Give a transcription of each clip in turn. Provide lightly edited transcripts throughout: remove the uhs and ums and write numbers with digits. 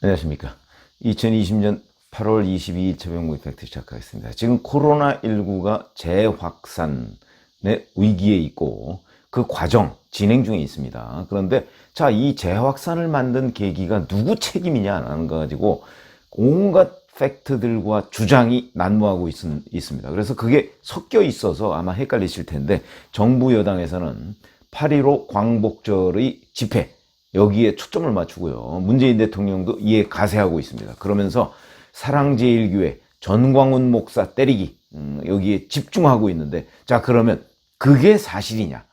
안녕하십니까. 2020년 8월 22일 새벽 모의팩트 시작하겠습니다. 지금 코로나19가 재확산의 위기에 있고 그 과정 진행 중에 있습니다. 그런데 자, 이 재확산을 만든 계기가 누구 책임이냐는 거 가지고 온갖 팩트들과 주장이 난무하고 있습니다. 그래서 그게 섞여 있어서 아마 헷갈리실 텐데, 정부 여당에서는 8.15 광복절의 집회 여기에 초점을 맞추고요, 문재인 대통령도 이에 가세하고 있습니다. 그러면서 사랑제일교회 전광훈 목사 때리기 여기에 집중하고 있는데, 자, 그러면 그게 사실이냐,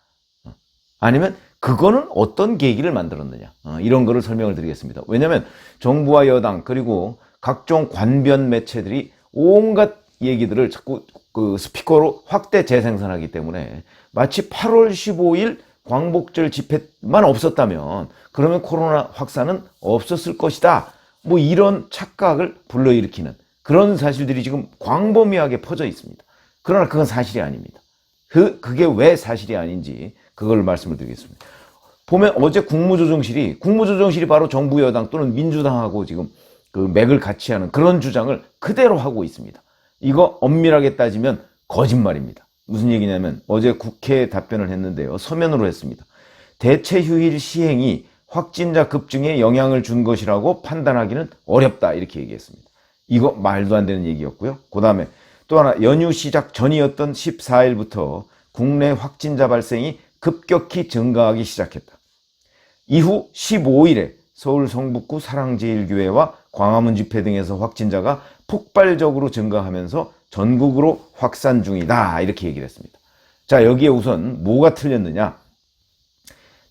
아니면 그거는 어떤 계기를 만들었느냐, 이런 거를 설명을 드리겠습니다. 왜냐하면 정부와 여당 그리고 각종 관변 매체들이 온갖 얘기들을 자꾸 그 스피커로 확대 재생산하기 때문에, 마치 8월 15일 광복절 집회만 없었다면 그러면 코로나 확산은 없었을 것이다, 뭐 이런 착각을 불러일으키는 그런 사실들이 지금 광범위하게 퍼져 있습니다. 그러나 그건 사실이 아닙니다. 그게 왜 사실이 아닌지 그걸 말씀을 드리겠습니다. 보면 어제 국무조정실이 바로 정부 여당 또는 민주당하고 지금 그 맥을 같이 하는 그런 주장을 그대로 하고 있습니다. 이거 엄밀하게 따지면 거짓말입니다. 무슨 얘기냐면, 어제 국회에 답변을 했는데요, 서면으로 했습니다. 대체휴일 시행이 확진자 급증에 영향을 준 것이라고 판단하기는 어렵다, 이렇게 얘기했습니다. 이거 말도 안 되는 얘기였고요. 그 다음에 또 하나, 연휴 시작 전이었던 14일부터 국내 확진자 발생이 급격히 증가하기 시작했다. 이후 15일에 서울 성북구 사랑제일교회와 광화문 집회 등에서 확진자가 폭발적으로 증가하면서 전국으로 확산 중이다, 이렇게 얘기를 했습니다. 자, 여기에 우선 뭐가 틀렸느냐?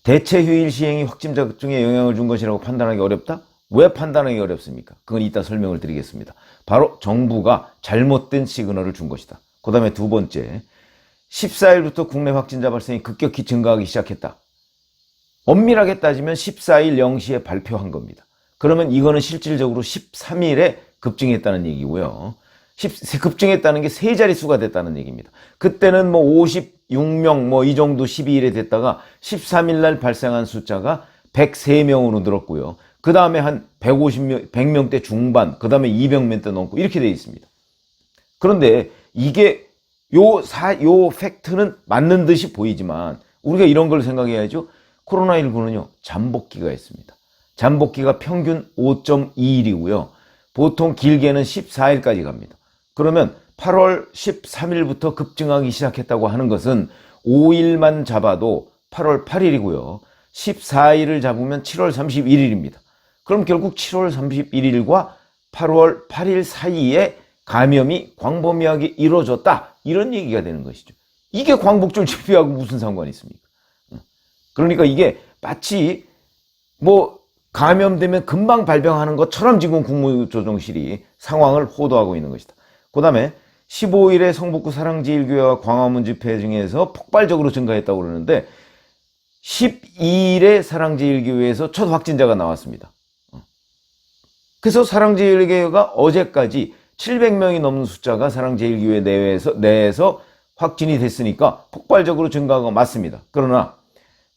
대체휴일 시행이 확진자 급증에 영향을 준 것이라고 판단하기 어렵다? 왜 판단하기 어렵습니까? 그건 이따 설명을 드리겠습니다. 바로 정부가 잘못된 시그널을 준 것이다. 그 다음에 두 번째, 14일부터 국내 확진자 발생이 급격히 증가하기 시작했다. 엄밀하게 따지면 14일 0시에 발표한 겁니다. 그러면 이거는 실질적으로 13일에 급증했다는 얘기고요. 급증했다는 게 세 자릿수가 됐다는 얘기입니다. 그때는 뭐 56명 뭐 이 정도 12일에 됐다가 13일 날 발생한 숫자가 103명으로 늘었고요. 그 다음에 한 150명, 100명대 중반, 그 다음에 200명대 넘고 이렇게 되어 있습니다. 그런데 이게 요 팩트는 맞는 듯이 보이지만 우리가 이런 걸 생각해야죠. 코로나19는요, 잠복기가 있습니다. 잠복기가 평균 5.2일이고요. 보통 길게는 14일까지 갑니다. 그러면 8월 13일부터 급증하기 시작했다고 하는 것은 5일만 잡아도 8월 8일이고요. 14일을 잡으면 7월 31일입니다. 그럼 결국 7월 31일과 8월 8일 사이에 감염이 광범위하게 이루어졌다, 이런 얘기가 되는 것이죠. 이게 광복절 집회하고 무슨 상관이 있습니까? 그러니까 이게 마치 뭐 감염되면 금방 발병하는 것처럼 지금 국무조정실이 상황을 호도하고 있는 것이다. 그 다음에 15일에 성북구 사랑제일교회와 광화문 집회 중에서 폭발적으로 증가했다고 그러는데, 12일에 사랑제일교회에서 첫 확진자가 나왔습니다. 그래서 사랑제일교회가 어제까지 700명이 넘는 숫자가 사랑제일교회 내에서 확진이 됐으니까 폭발적으로 증가한 건 맞습니다. 그러나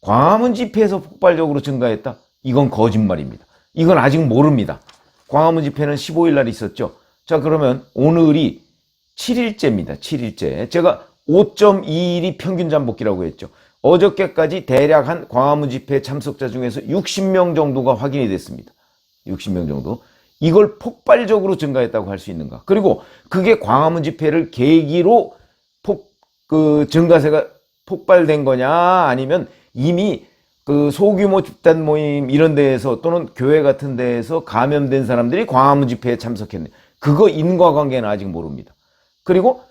광화문 집회에서 폭발적으로 증가했다? 이건 거짓말입니다. 이건 아직 모릅니다. 광화문 집회는 15일 날 있었죠. 자, 그러면 오늘이 7일째입니다. 7일째. 제가 5.2일이 평균 잠복기라고 했죠. 어저께까지 대략 한 광화문 집회 참석자 중에서 60명 정도가 확인이 됐습니다. 60명 정도. 이걸 폭발적으로 증가했다고 할 수 있는가? 그리고 그게 광화문 집회를 계기로 증가세가 폭발된 거냐, 아니면 이미 그 소규모 집단 모임 이런 데에서 또는 교회 같은 데에서 감염된 사람들이 광화문 집회에 참석했네, 그거 인과관계는 아직 모릅니다. 그리고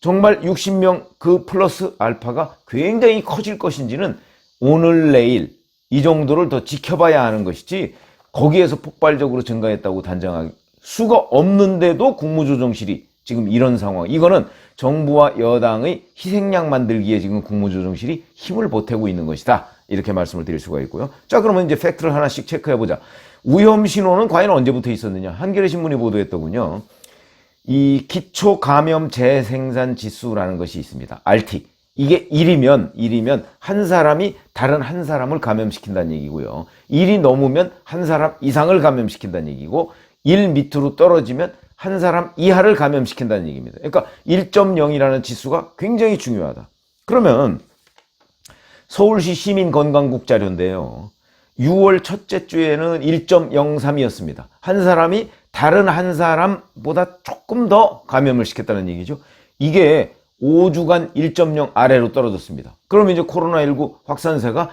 정말 60명 그 플러스 알파가 굉장히 커질 것인지는 오늘 내일 이 정도를 더 지켜봐야 하는 것이지, 거기에서 폭발적으로 증가했다고 단정할 수가 없는데도 국무조정실이 지금 이런 상황, 이거는 정부와 여당의 희생양 만들기에 지금 국무조정실이 힘을 보태고 있는 것이다, 이렇게 말씀을 드릴 수가 있고요. 자, 그러면 이제 팩트를 하나씩 체크해보자. 위험신호는 과연 언제부터 있었느냐? 한겨레 신문이 보도했더군요. 이 기초감염 재생산 지수라는 것이 있습니다. RT. 이게 1이면 한 사람이 다른 한 사람을 감염시킨다는 얘기고요. 1이 넘으면 한 사람 이상을 감염시킨다는 얘기고 1 밑으로 떨어지면 한 사람 이하를 감염시킨다는 얘기입니다. 그러니까 1.0이라는 지수가 굉장히 중요하다. 그러면 서울시 시민건강국 자료인데요. 6월 첫째 주에는 1.03이었습니다. 한 사람이 다른 한 사람보다 조금 더 감염을 시켰다는 얘기죠. 이게 5주간 1.0 아래로 떨어졌습니다. 그러면 이제 코로나19 확산세가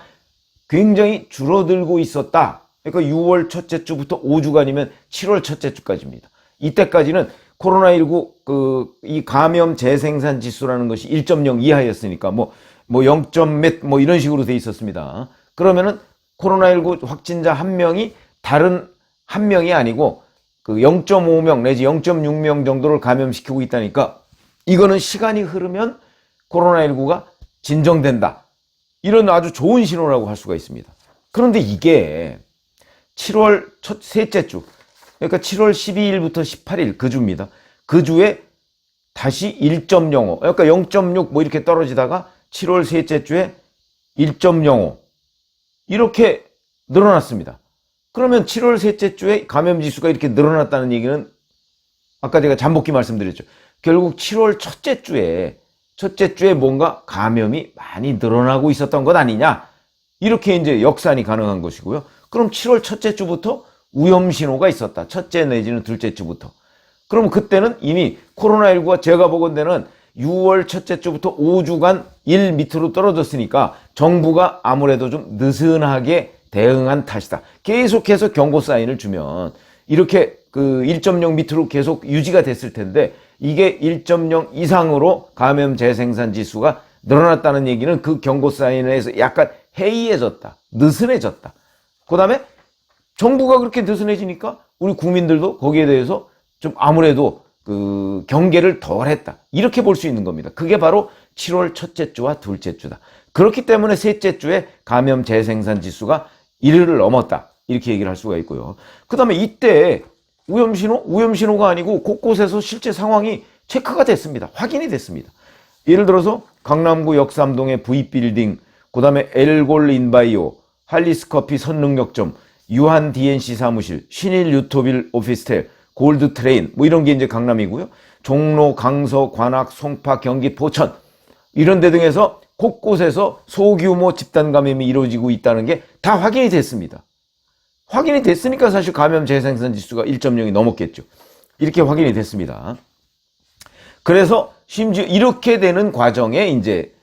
굉장히 줄어들고 있었다. 그러니까 6월 첫째 주부터 5주간이면 7월 첫째 주까지입니다. 이때까지는 코로나19 이 감염 재생산 지수라는 것이 1.0 이하였으니까 뭐 0. 몇 이런 식으로 돼 있었습니다. 그러면은 코로나19 확진자 한 명이 다른 한 명이 아니고 0.5명 내지 0.6명 정도를 감염시키고 있다니까 이거는 시간이 흐르면 코로나19가 진정된다. 이런 아주 좋은 신호라고 할 수가 있습니다. 그런데 이게 7월 셋째 주, 그러니까 7월 12일부터 18일 그 주입니다. 그 주에 다시 1.05, 그러니까 0.6 이렇게 떨어지다가 7월 셋째 주에 1.05 이렇게 늘어났습니다. 그러면 7월 셋째 주에 감염 지수가 이렇게 늘어났다는 얘기는 아까 제가 잠복기 말씀드렸죠. 결국 7월 첫째 주에 뭔가 감염이 많이 늘어나고 있었던 것 아니냐. 이렇게 이제 역산이 가능한 것이고요. 그럼 7월 첫째 주부터 위험 신호가 있었다. 첫째 내지는 둘째 주부터. 그럼 그때는 이미 코로나19가 제가 보건대는 6월 첫째 주부터 5주간 1 밑으로 떨어졌으니까 정부가 아무래도 좀 느슨하게 대응한 탓이다. 계속해서 경고 사인을 주면 이렇게 1.0 밑으로 계속 유지가 됐을 텐데 이게 1.0 이상으로 감염 재생산 지수가 늘어났다는 얘기는 그 경고 사인에서 약간 해이해졌다. 느슨해졌다. 그 다음에 정부가 그렇게 느슨해지니까 우리 국민들도 거기에 대해서 좀 아무래도 경계를 덜 했다. 이렇게 볼 수 있는 겁니다. 그게 바로 7월 첫째 주와 둘째 주다. 그렇기 때문에 셋째 주에 감염 재생산 지수가 1을 넘었다. 이렇게 얘기를 할 수가 있고요. 그 다음에 이때 위험신호가 아니고 곳곳에서 실제 상황이 체크가 됐습니다. 확인이 됐습니다. 예를 들어서 강남구 역삼동의 V빌딩, 그 다음에 엘골 인바이오, 할리스커피 선능력점, 유한 DNC 사무실, 신일 유토빌 오피스텔, 골드 트레인, 이런 게 이제 강남이고요. 종로, 강서, 관악, 송파, 경기, 포천, 이런 데 등에서 곳곳에서 소규모 집단 감염이 이루어지고 있다는 게 다 확인이 됐습니다. 확인이 됐으니까 사실 감염 재생산 지수가 1.0이 넘었겠죠. 이렇게 확인이 됐습니다. 그래서 심지어 이렇게 되는 과정에 이제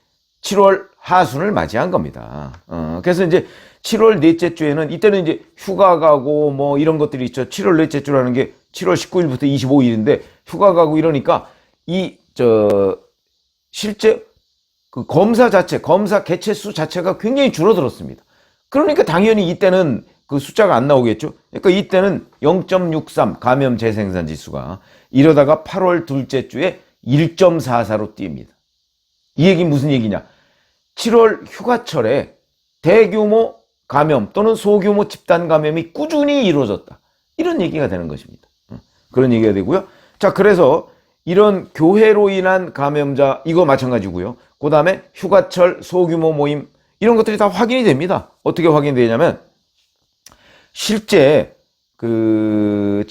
7월 하순을 맞이한 겁니다. 그래서 이제 7월 넷째 주에는 이때는 이제 휴가 가고 이런 것들이 있죠. 7월 넷째 주라는 게 7월 19일부터 25일인데 휴가 가고 이러니까 실제 검사 개체 수 자체가 굉장히 줄어들었습니다. 그러니까 당연히 이때는 그 숫자가 안 나오겠죠. 그러니까 이때는 0.63 감염 재생산 지수가 이러다가 8월 둘째 주에 1.44로 뜁니다. 이 얘기는 무슨 얘기냐? 7월 휴가철에 대규모 감염 또는 소규모 집단 감염이 꾸준히 이루어졌다. 이런 얘기가 되는 것입니다. 그런 얘기가 되고요. 자, 그래서 이런 교회로 인한 감염자 이거 마찬가지고요. 그 다음에 휴가철 소규모 모임 이런 것들이 다 확인이 됩니다. 어떻게 확인되냐면 실제 7월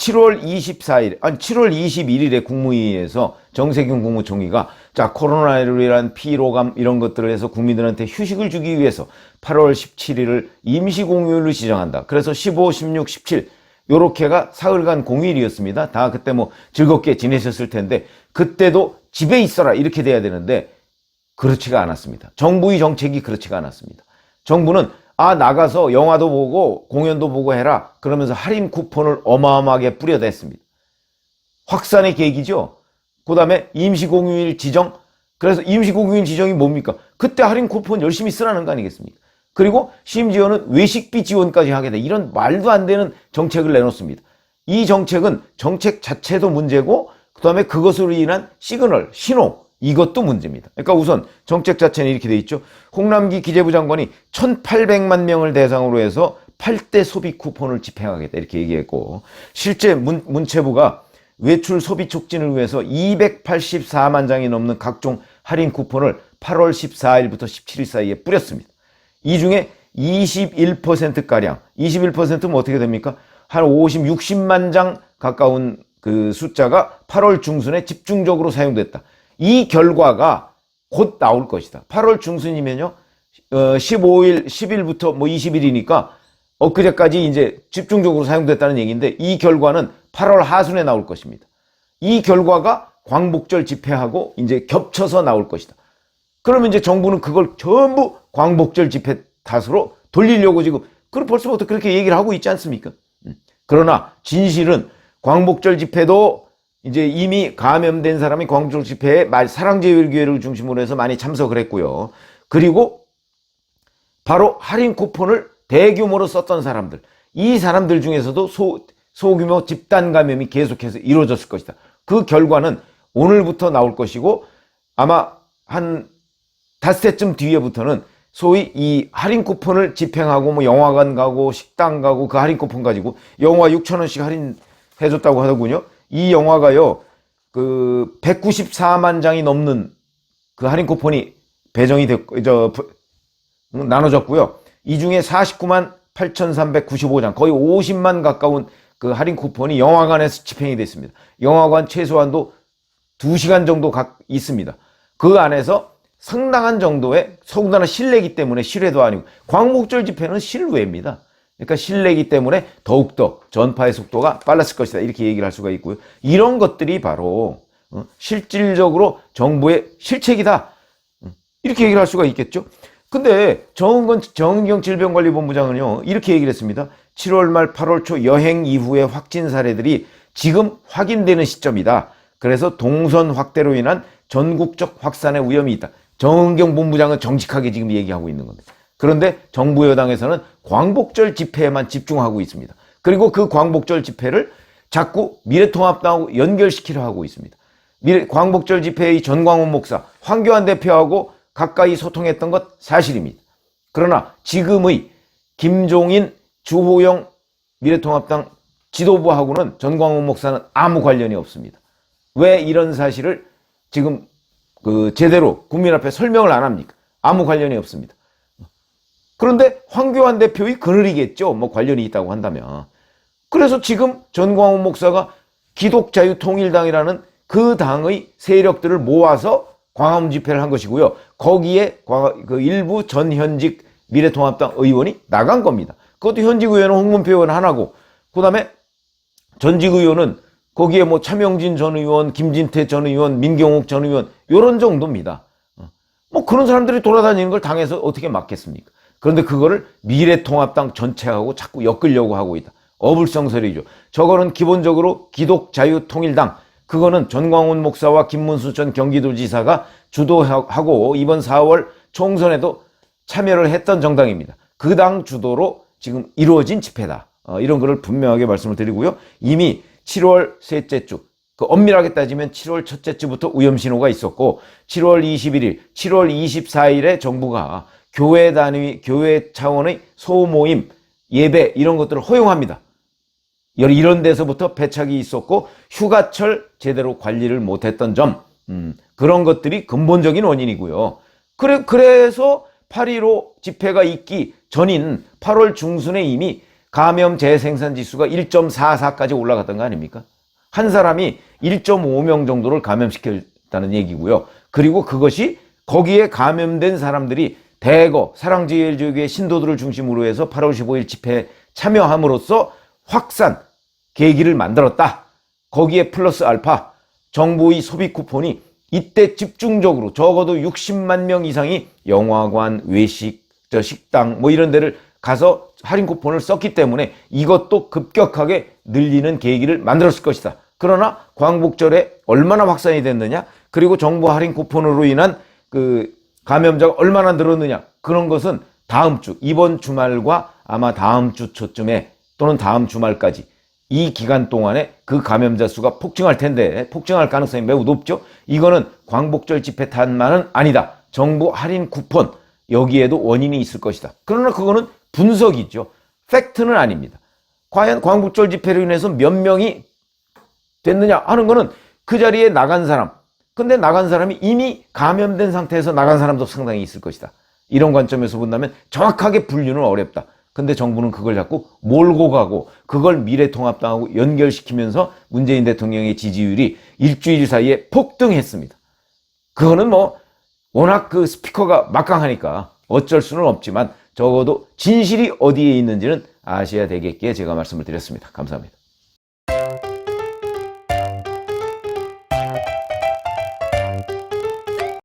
21일에 국무회의에서 정세균 국무총리가 자, 코로나19로 인한 피로감 이런 것들을 해서 국민들한테 휴식을 주기 위해서 8월 17일을 임시공휴일로 지정한다. 그래서 15, 16, 17 요렇게가 사흘간 공휴일이었습니다. 다 그때 즐겁게 지내셨을 텐데 그때도 집에 있어라 이렇게 돼야 되는데 그렇지가 않았습니다. 정부의 정책이 그렇지가 않았습니다. 정부는 나가서 영화도 보고 공연도 보고 해라 그러면서 할인 쿠폰을 어마어마하게 뿌려댔습니다. 확산의 계기죠. 그 다음에 임시공휴일 지정. 그래서 임시공휴일 지정이 뭡니까? 그때 할인 쿠폰 열심히 쓰라는 거 아니겠습니까? 그리고 심지어는 외식비 지원까지 하게 돼. 이런 말도 안 되는 정책을 내놓습니다. 이 정책은 정책 자체도 문제고 그 다음에 그것으로 인한 시그널, 신호 이것도 문제입니다. 그러니까 우선 정책 자체는 이렇게 돼 있죠. 홍남기 기재부 장관이 1,800만 명을 대상으로 해서 8대 소비 쿠폰을 집행하겠다 이렇게 얘기했고 실제 문체부가 외출 소비 촉진을 위해서 284만 장이 넘는 각종 할인 쿠폰을 8월 14일부터 17일 사이에 뿌렸습니다. 이 중에 21%가량, 21%면 어떻게 됩니까? 한 50, 60만 장 가까운 그 숫자가 8월 중순에 집중적으로 사용됐다. 이 결과가 곧 나올 것이다. 8월 중순이면요, 15일, 10일부터 뭐 20일이니까 엊그제까지 이제 집중적으로 사용됐다는 얘기인데, 이 결과는 8월 하순에 나올 것입니다. 이 결과가 광복절 집회하고 이제 겹쳐서 나올 것이다. 그러면 이제 정부는 그걸 전부 광복절 집회 탓으로 돌리려고 지금 벌써부터 그렇게 얘기를 하고 있지 않습니까? 그러나 진실은 광복절 집회도 이제 이미 감염된 사람이 광복절 집회에 사랑제일교회를 중심으로 해서 많이 참석을 했고요. 그리고 바로 할인 쿠폰을 대규모로 썼던 사람들, 이 사람들 중에서도 소규모 집단 감염이 계속해서 이루어졌을 것이다. 그 결과는 오늘부터 나올 것이고, 아마 한 닷새쯤 뒤에부터는 소위 이 할인 쿠폰을 집행하고 뭐 영화관 가고 식당 가고 그 할인 쿠폰 가지고 영화 6,000원씩 할인해줬다고 하더군요. 이 영화가요, 그 194만 장이 넘는 그 할인 쿠폰이 배정이 됐고, 나눠졌고요. 이 중에 49만 8,395장, 거의 50만 가까운 그 할인 쿠폰이 영화관에서 집행이 됐습니다. 영화관 최소한도 2시간 정도 있습니다. 그 안에서 상당한 정도의, 더군다나 실내이기 때문에 실외도 아니고, 광복절 집회는 실외입니다. 그러니까 실내이기 때문에 더욱더 전파의 속도가 빨랐을 것이다, 이렇게 얘기를 할 수가 있고요. 이런 것들이 바로 실질적으로 정부의 실책이다, 이렇게 얘기를 할 수가 있겠죠. 근데 정은경 질병관리본부장은요, 이렇게 얘기를 했습니다. 7월 말 8월 초 여행 이후의 확진 사례들이 지금 확인되는 시점이다. 그래서 동선 확대로 인한 전국적 확산의 위험이 있다. 정은경 본부장은 정직하게 지금 얘기하고 있는 건데, 그런데 정부 여당에서는 광복절 집회에만 집중하고 있습니다. 그리고 그 광복절 집회를 자꾸 미래통합당하고 연결시키려 하고 있습니다. 광복절 집회의 전광훈 목사, 황교안 대표하고 가까이 소통했던 것 사실입니다. 그러나 지금의 김종인, 주호영 미래통합당 지도부하고는 전광훈 목사는 아무 관련이 없습니다. 왜 이런 사실을 지금 제대로 국민 앞에 설명을 안 합니까? 아무 관련이 없습니다. 그런데 황교안 대표의 그늘이겠죠, 뭐 관련이 있다고 한다면. 그래서 지금 전광훈 목사가 기독자유통일당이라는 그 당의 세력들을 모아서 광화문 집회를 한 것이고요. 거기에 그 일부 전현직 미래통합당 의원이 나간 겁니다. 그것도 현직 의원은 홍문표 의원 하나고, 그 다음에 전직 의원은 거기에 뭐 차명진 전 의원, 김진태 전 의원, 민경욱 전 의원, 요런 정도입니다. 뭐 그런 사람들이 돌아다니는 걸 당에서 어떻게 막겠습니까? 그런데 그거를 미래통합당 전체하고 자꾸 엮으려고 하고 있다. 어불성설이죠. 저거는 기본적으로 기독자유통일당, 그거는 전광훈 목사와 김문수 전 경기도지사가 주도하고 이번 4월 총선에도 참여를 했던 정당입니다. 그 당 주도로 지금 이루어진 집회다. 이런 거를 분명하게 말씀을 드리고요. 이미 7월 셋째 주, 엄밀하게 따지면 7월 첫째 주부터 위험신호가 있었고, 7월 21일, 7월 24일에 정부가 교회 차원의 소모임, 예배 이런 것들을 허용합니다. 이런 데서부터 배착이 있었고, 휴가철 제대로 관리를 못했던 점, 그런 것들이 근본적인 원인이고요. 그래서 8.15 집회가 있기 전인 8월 중순에 이미 감염 재생산 지수가 1.44까지 올라갔던 거 아닙니까? 한 사람이 1.5명 정도를 감염시켰다는 얘기고요. 그리고 그것이 거기에 감염된 사람들이 대거 사랑제일교회 신도들을 중심으로 해서 8월 15일 집회에 참여함으로써 확산 계기를 만들었다. 거기에 플러스 알파 정부의 소비 쿠폰이 이때 집중적으로 적어도 60만 명 이상이 영화관, 외식, 식당 뭐 이런 데를 가서 할인 쿠폰을 썼기 때문에 이것도 급격하게 늘리는 계기를 만들었을 것이다. 그러나 광복절에 얼마나 확산이 됐느냐, 그리고 정부 할인 쿠폰으로 인한 그 감염자가 얼마나 늘었느냐, 그런 것은 다음 주, 이번 주말과 아마 다음 주 초쯤에 또는 다음 주말까지 이 기간 동안에 그 감염자 수가 폭증할 텐데, 폭증할 가능성이 매우 높죠. 이거는 광복절 집회 탓만은 아니다. 정부 할인 쿠폰, 여기에도 원인이 있을 것이다. 그러나 그거는 분석이죠. 팩트는 아닙니다. 과연 광복절 집회로 인해서 몇 명이 됐느냐 하는 거는 그 자리에 나간 사람, 근데 나간 사람이 이미 감염된 상태에서 나간 사람도 상당히 있을 것이다. 이런 관점에서 본다면 정확하게 분류는 어렵다. 근데 정부는 그걸 자꾸 몰고 가고 그걸 미래통합당하고 연결시키면서 문재인 대통령의 지지율이 일주일 사이에 폭등했습니다. 그거는 뭐 워낙 그 스피커가 막강하니까 어쩔 수는 없지만 적어도 진실이 어디에 있는지는 아셔야 되겠기에 제가 말씀을 드렸습니다. 감사합니다.